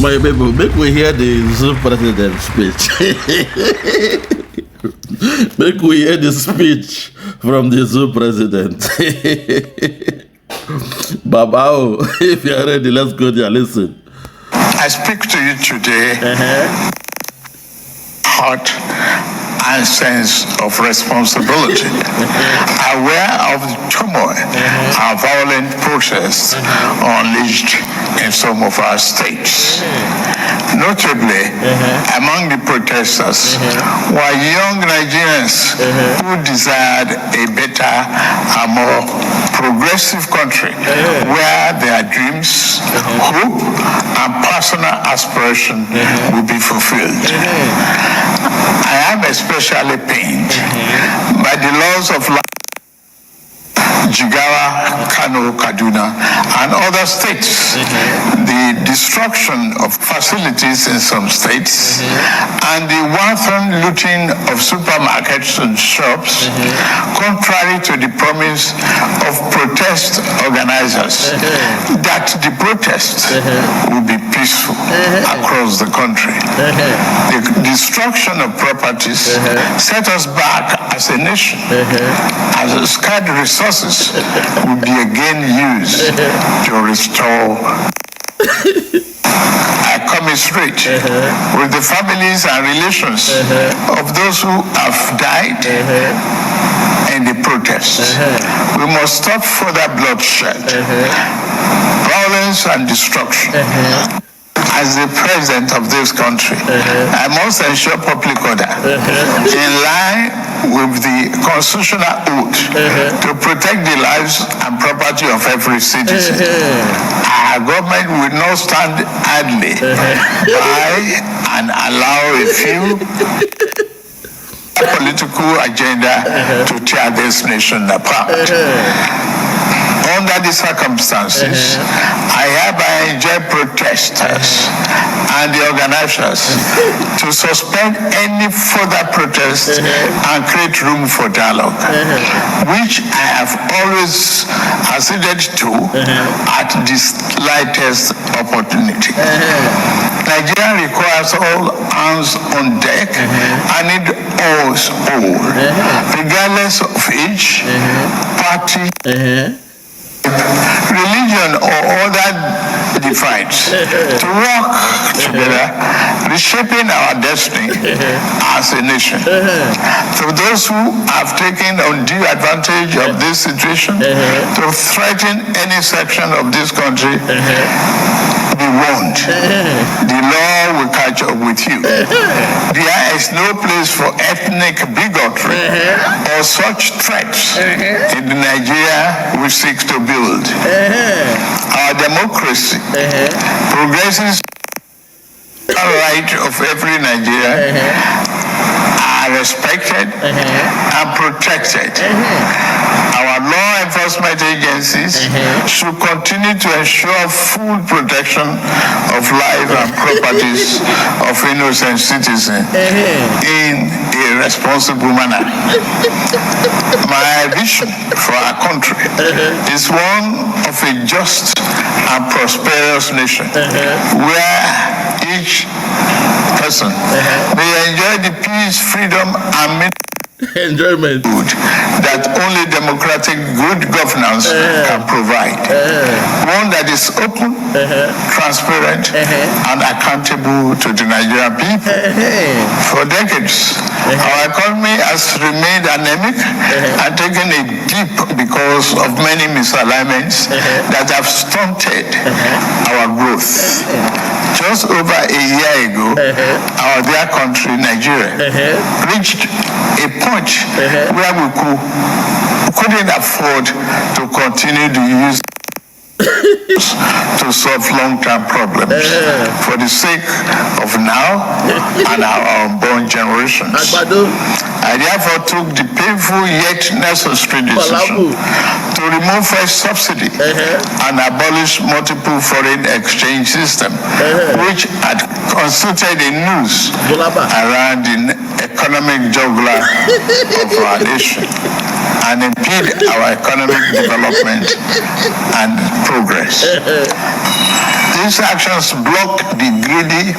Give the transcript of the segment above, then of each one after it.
My people, make we hear the Zoo president speech. Make we hear the speech from the Zoo president. Babao, if you are ready, let's go there. Listen. I speak to you today, heart and sense of responsibility, aware of the turmoil and violent protests unleashed in some of our states. Notably, among the protesters were young Nigerians who desired a better and more progressive country where their dreams, hope, and personal aspiration will be fulfilled. I am especially pained by the laws of Jigawa, Kano, Kaduna, and other states, the destruction of facilities in some states, and the wanton looting of supermarkets and shops, contrary to the promise of protest organizers that the protests will be peaceful across the country. The destruction of properties set us back as a nation, as scarce resources will be again used to restore. I commiserate with the families and relations of those who have died in the protests. We must stop further bloodshed, violence, and destruction. As the president of this country, I must ensure public order in line with the constitutional oath to protect the lives and property of every citizen. Our government will not stand idly by and allow a few political agenda to tear this nation apart. Under the circumstances, I hereby enjoin protesters and the organizers to suspend any further protest and create room for dialogue, which I have always acceded to at the slightest opportunity. Nigeria requires all hands on deck and it owes all, regardless of age, party, religion, or other divides, to work together, reshaping our destiny as a nation. To those who have taken undue advantage of this situation to threaten any section of this country, be warned. The law will catch up with you. There is no place for ethnic bigotry or such threats in the Nigeria we seek to build. Our democracy progresses the right of every Nigerian are respected and protected. Our law enforcement agencies should continue to ensure full protection of life and properties of innocent citizens in a responsible manner. My vision for our country is one of a just and prosperous nation where each person may enjoy the peace, freedom, and enjoyment that only democratic good governance can provide. One that is open, transparent, and accountable to the Nigerian people. For decades, our economy has remained anemic and taken a dip because of many misalignments that have stunted our growth. Just over a year ago, our dear country, Nigeria, reached a point where we couldn't afford to continue to use to solve long-term problems for the sake of now and our unborn generations. I therefore took the painful yet necessary decision to remove first subsidy and abolish multiple foreign exchange system, which had constituted a noose around the economic jugular of our nation and impede our economic development and progress. These actions block the greedy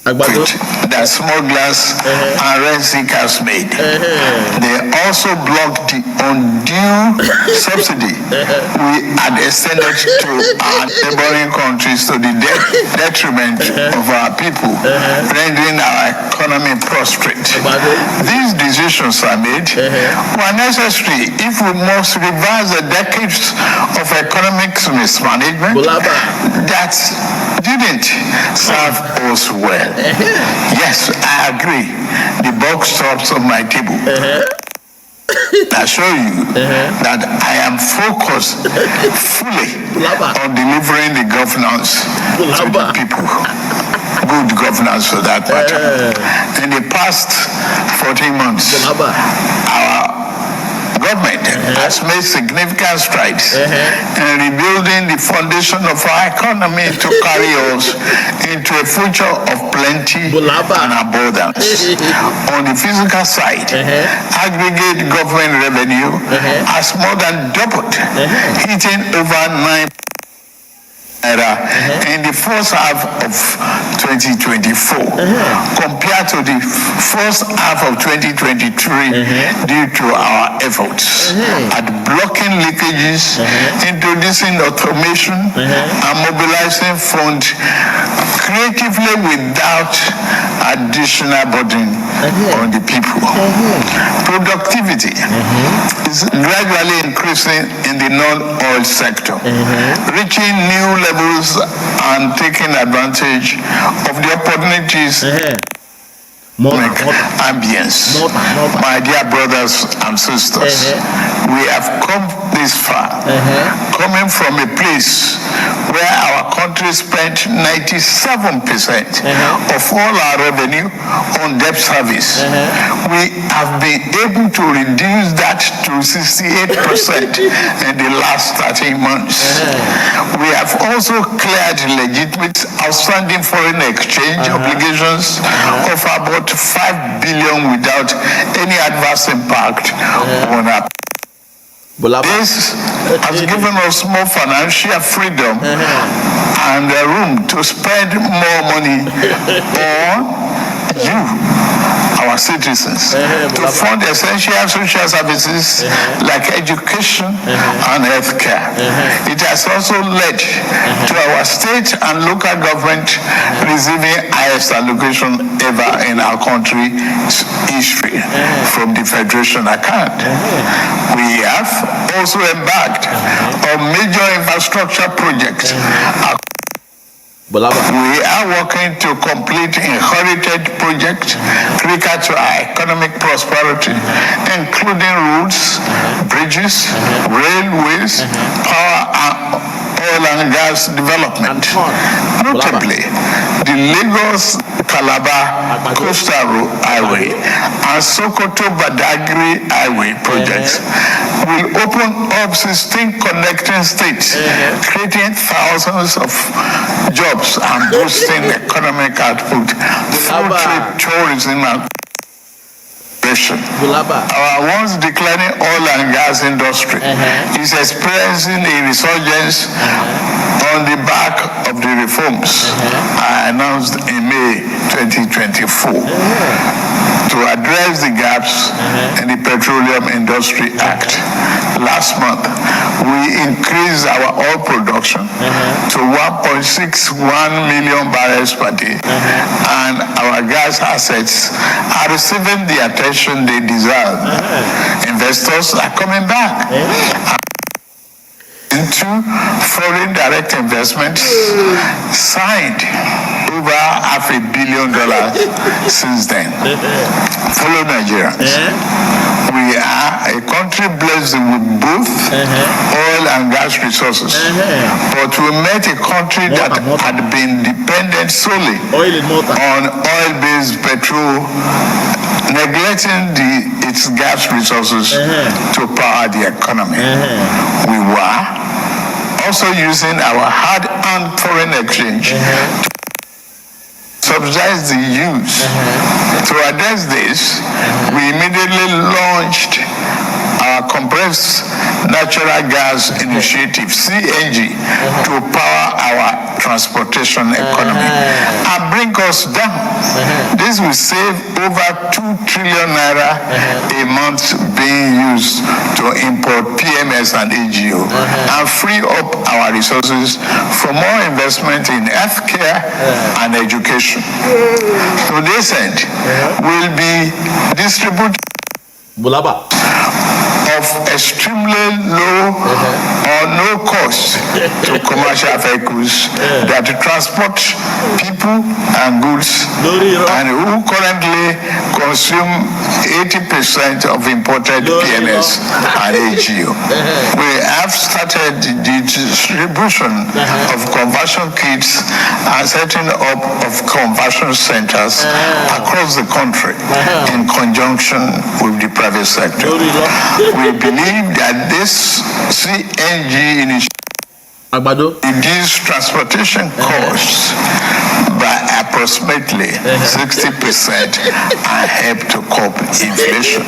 that smugglers and rent seekers made. They also blocked the undue subsidy we had extended to our neighboring countries to the detriment of our people, rendering our economy prostrate. These decisions are made were necessary if we must reverse the decades of economic mismanagement that didn't serve us well. Yes, I agree. The buck stops on my table. I show you that I am focused fully on delivering the governance to the people. Good governance for that matter. In the past 14 months, our government has made significant strides in rebuilding the foundation of our economy to carry us into a future of plenty and abundance. On the physical side, aggregate government revenue has more than doubled, hitting over 9 in the first half of 2024 compared to the first half of 2023 due to our efforts at blocking leakages, introducing automation, and mobilizing funds creatively without additional burden on the people. Productivity is gradually increasing in the non-oil sector, reaching new levels and taking advantage of the opportunities ambience. My dear brothers and sisters, we have come this far, coming from a place where our country spent 97% of all our revenue on debt service. We have been able to reduce that to 68% in the last 13 months. We have also cleared legitimate outstanding foreign exchange obligations of about 5 billion without any adverse impact on our. This has given us more financial freedom and room to spend more money on you, our citizens, to fund essential social services like education and healthcare. It has also led to our state and local government receiving highest allocation ever in our country's history from the federation account. We have also embarked on major infrastructure projects. We are working to complete inherited projects critical to our economic prosperity, including roads, bridges, railways, power and oil and gas development. Notably, the Lagos-Calabar Coastal Highway and Sokoto-Badagry Highway projects will open up 16 connecting states, creating thousands of jobs and boosting economic output through trade, tourism, and our once declining oil and gas industry is experiencing a resurgence on the back of the reforms I announced in May 2024 to address the gaps in the Petroleum Industry Act. Last month, we increased our oil production to 1.61 million barrels per day, and our gas assets are receiving the attention they deserve. Investors are coming back into foreign direct investments, signed over $500 million since then. Fellow Nigerians, we are a country blessed with both oil and gas resources, but we met a country that had been dependent solely on oil-based petrol, neglecting its gas resources to power the economy. We were also using our hard-earned foreign exchange to subsidize the use. To address this, we immediately launched our compressed Natural Gas Initiative, CNG, to power our transportation economy and bring us down. This will save over 2 trillion naira a month being used to import PMS and AGO and free up our resources for more investment in healthcare and education. To this end, we'll be distributing Bulaba. of extremely low or no cost to commercial vehicles that transport people and goods and who currently consume 80% of imported PMS and AGO. We have started the distribution of conversion kits and setting up of conversion centers across the country in conjunction with the private sector. We believe that this CNG initiative reduce transportation costs by approximately 60% and help to curb inflation.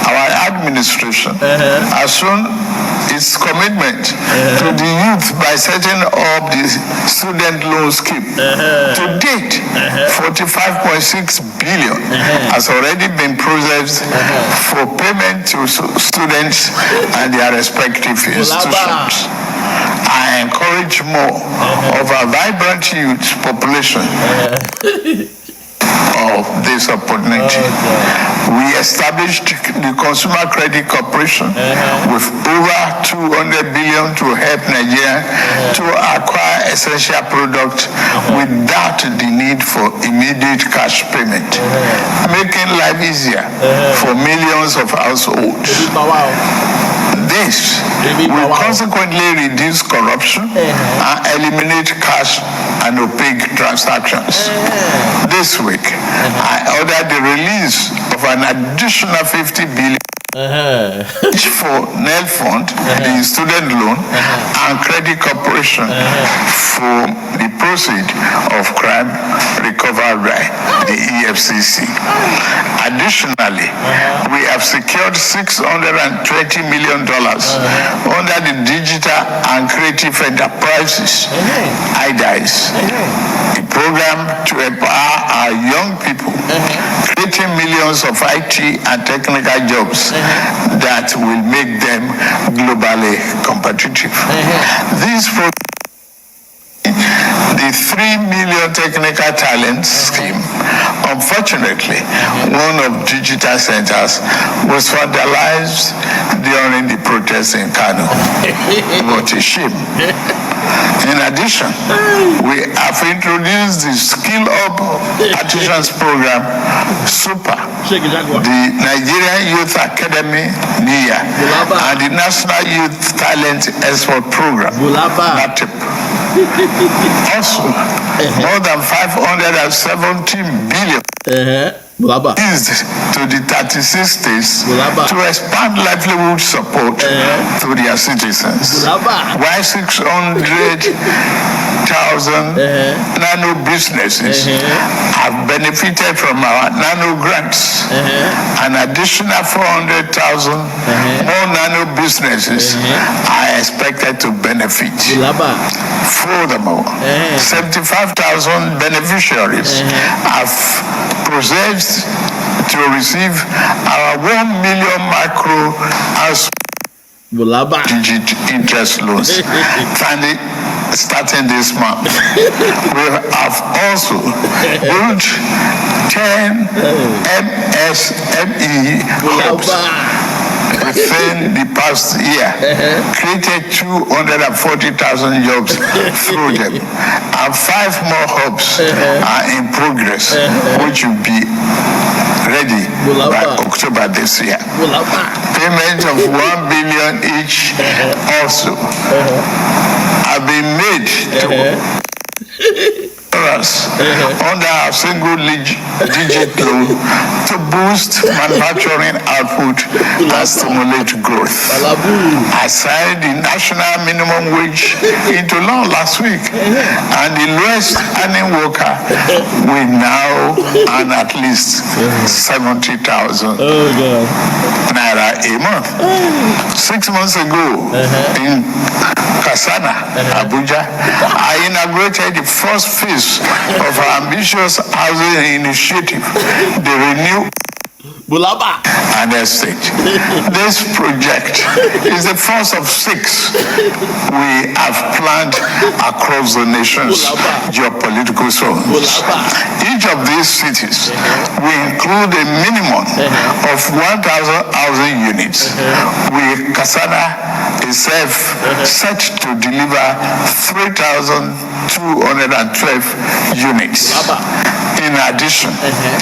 Our administration has shown its commitment to the youth by setting up the student loan scheme. To date, 45.6 billion has already been processed for payment to students and their respective institutions. I encourage more of our vibrant youth population of this opportunity. We established the Consumer Credit Corporation with over 200 billion to help Nigeria to acquire essential products without the need for immediate cash payment, making life easier for millions of households. This will consequently reduce corruption and eliminate cash and opaque transactions. This week, I ordered the release of an additional 50 billion for NEL Fund, the student loan, and Credit Corporation for the proceeds of crime recovered by the EFCC. Additionally, we have secured $620 million under the Digital and Creative Enterprises (IDIS), a program to empower our young people, creating millions of IT and technical jobs that will make them globally competitive. These the 3 million technical talent scheme. Unfortunately, one of digital centers was vandalized during the protests in Kano. What a shame. In addition, we have introduced the Skill Up Artisans Program, SUPER, the Nigerian Youth Academy, NIA, and the National Youth Talent Export Program, NATIP. Also, more than 570 billion is to the 36 states to expand livelihood support to their citizens. While 600,000 nano businesses have benefited from our nano grants. An additional 400,000 more nano businesses are expected to benefit. Furthermore, 75,000 beneficiaries have processed to receive our 1 million micro and digit interest loans starting this month. We have also built 10 MSME hubs within the past year, created 240,000 jobs through them, and 5 more hubs are in progress, which will be ready by October this year. Payment of 1 billion each also have been made to years under a single-digit loan to boost manufacturing output and stimulate growth. I signed the national minimum wage into law last week, and the lowest earning worker will now earn at least 70,000 naira a month. 6 months ago, in Kasana, Abuja, I inaugurated the first phase of our ambitious housing initiative, the Renew Bulaba and Estate. This project is the first of 6 we have planned across the nation's geopolitical zones. Each of these cities will include a minimum of 1,000 housing units, with Kasana itself set to deliver 3,212 units. In addition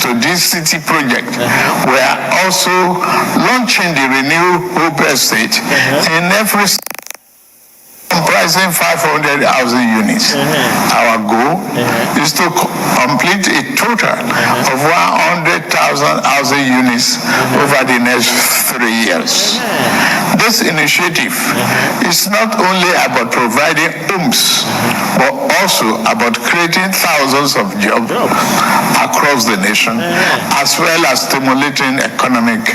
to this city project, we are also launching the Renew Hope Estate in every state, comprising 500 housing units. Our goal is to complete a total of 100,000 housing units over the next 3 years. This initiative is not only about providing homes, but also about creating thousands of jobs across the nation, as well as stimulating economic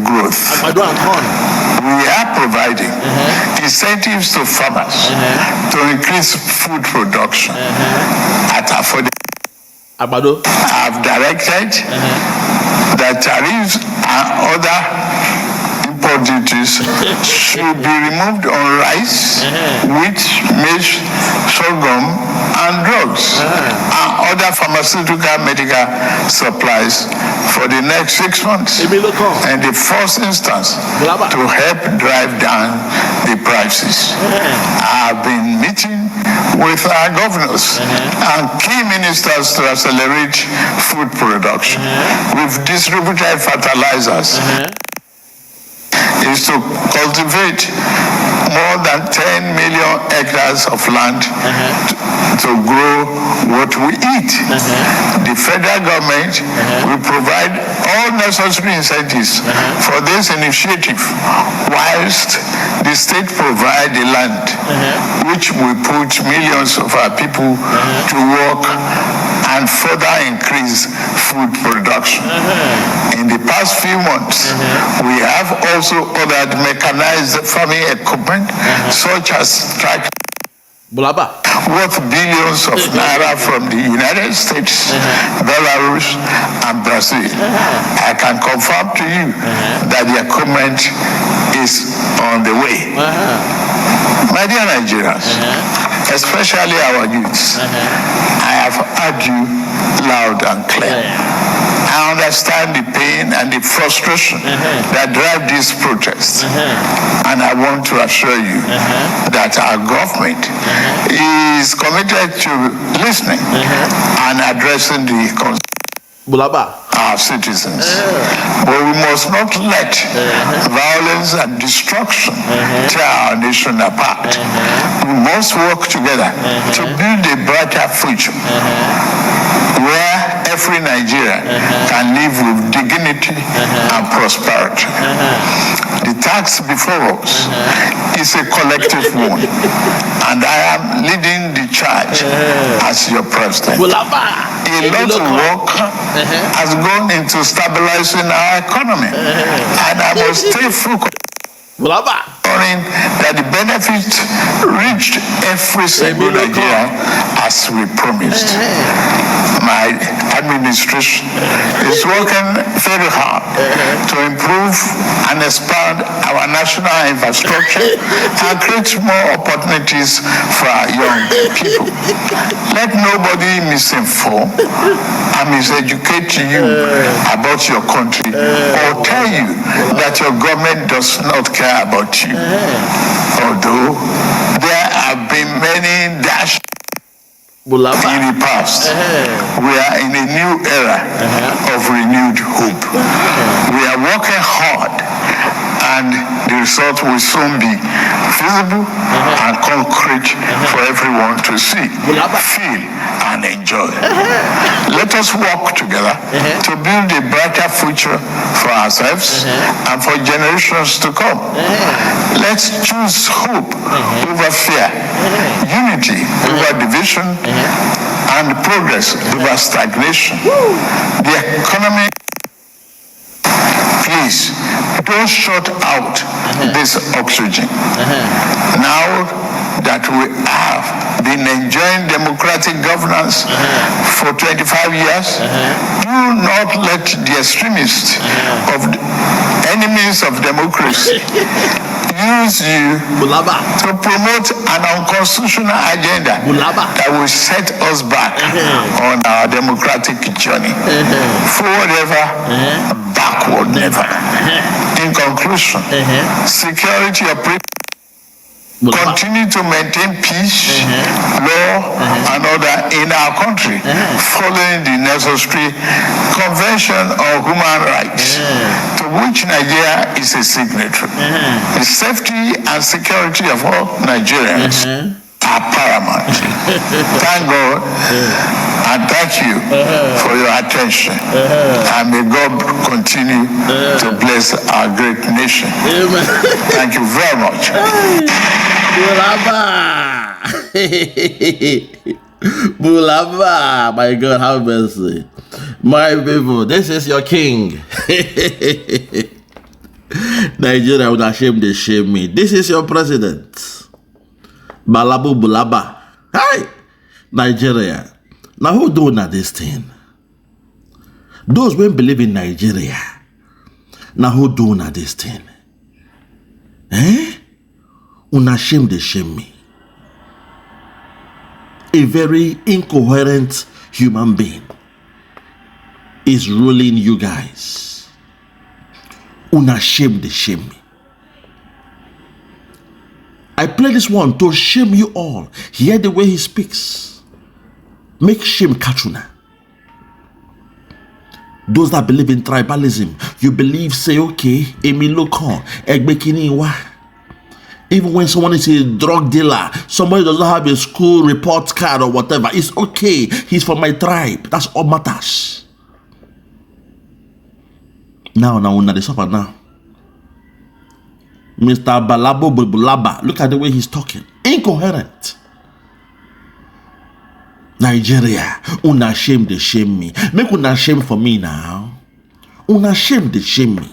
growth. We are providing incentives to farmers to increase food production at affordable. I've directed that tariffs and other import duties should be removed on rice, wheat, maize, sorghum, and drugs, and other pharmaceutical medical supplies for the next 6 months. In the first instance, to help drive down the prices. I've been meeting with our governors and key ministers to accelerate food production. We've distributed fertilizers. Is to cultivate more than 10 million hectares of land to grow what we eat. The federal government will provide all necessary incentives for this initiative, whilst the state provide the land, which will put millions of our people to work and further increase food production. In the past few months, we have also ordered mechanized farming equipment, such as tractors, worth billions of naira from the United States, Belarus, and Brazil. I can confirm to you that the equipment is on the way. My dear Nigerians, especially our youths, I have heard you loud and clear. I understand the pain and the frustration that drive these protests. And I want to assure you that our government is committed to listening and addressing the concerns of our citizens. But we must not let violence and destruction tear our nation apart. We must work together to build a brighter future where every Nigerian can live with dignity and prosperity. The task before us is a collective one, and I am leading the charge as your president. A lot of work has gone into stabilizing our economy, and I must stay focused that the benefits reached every single Nigerian as we promised. My administration is working very hard to improve and expand our national infrastructure and create more opportunities for our young people. Let nobody misinform and miseducate you about your country or tell you that your government does not care about you. Although there have been many dashes in the past, we are in a new era of renewed hope. We are working hard, and the result will soon be visible and concrete for everyone to see, feel, and and enjoy. Let us work together to build a brighter future for ourselves and for generations to come. Let's choose hope over fear, unity over division, and progress over stagnation. The economy, please, don't shut out this oxygen. Now that we have been enjoying democratic governance for 25 years, do not let the extremists of the enemies of democracy use you to promote an unconstitutional agenda that will set us back on our democratic journey. Forward ever, backward never. In conclusion, security operations continue to maintain peace, law, and order in our country, following the necessary Convention on Human Rights, to which Nigeria is a signatory. The safety and security of all Nigerians are paramount. Thank God and thank you for your attention. And may God continue to bless our great nation. Thank you very much. Bulaba! Bulaba! My God, have mercy. My people, this is your king. Nigeria would shame they shame me. This is your president. Balablu Bulaba. Hi! Nigeria. Now who doing this thing? Those who believe in Nigeria. Now who doing this thing? Una shame they shame me. A very incoherent human being is ruling you guys. Una shame they shame me. I play this one to shame you all. Hear the way he speaks. Make shame catch una. Those that believe in tribalism, you believe, say, okay, Emi Lokon, Egbekini wa. Even when someone is a drug dealer, somebody does not have a school report card or whatever, it's okay. He's from my tribe. That's all matters. Now, they suffer now. Mr. Balablu Bulaba, look at the way he's talking. Incoherent. Nigeria, una shame they shame me. Make una shame for me now. Una shame they shame me.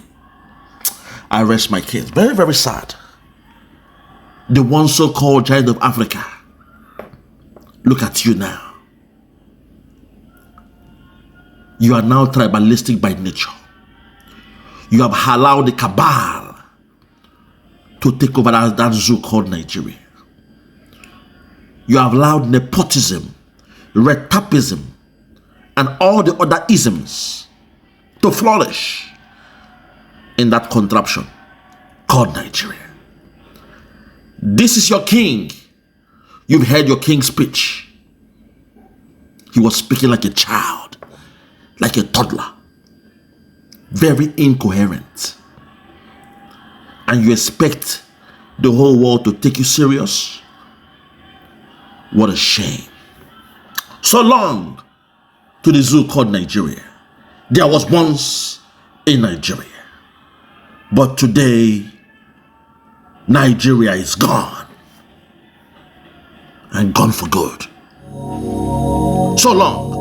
I rest my case. Very, very sad. The one so-called giant of Africa. Look at you now. You are now tribalistic by nature. You have allowed the cabal to take over that zoo called Nigeria. You have allowed nepotism, red tapism, and all the other isms to flourish in that contraption called Nigeria. This is your king. You've heard your king's speech. He was speaking like a child, like a toddler, very incoherent. And you expect the whole world to take you serious? What a shame. So long to the zoo called Nigeria. There was once a Nigeria. But today, Nigeria is gone. And gone for good. So long.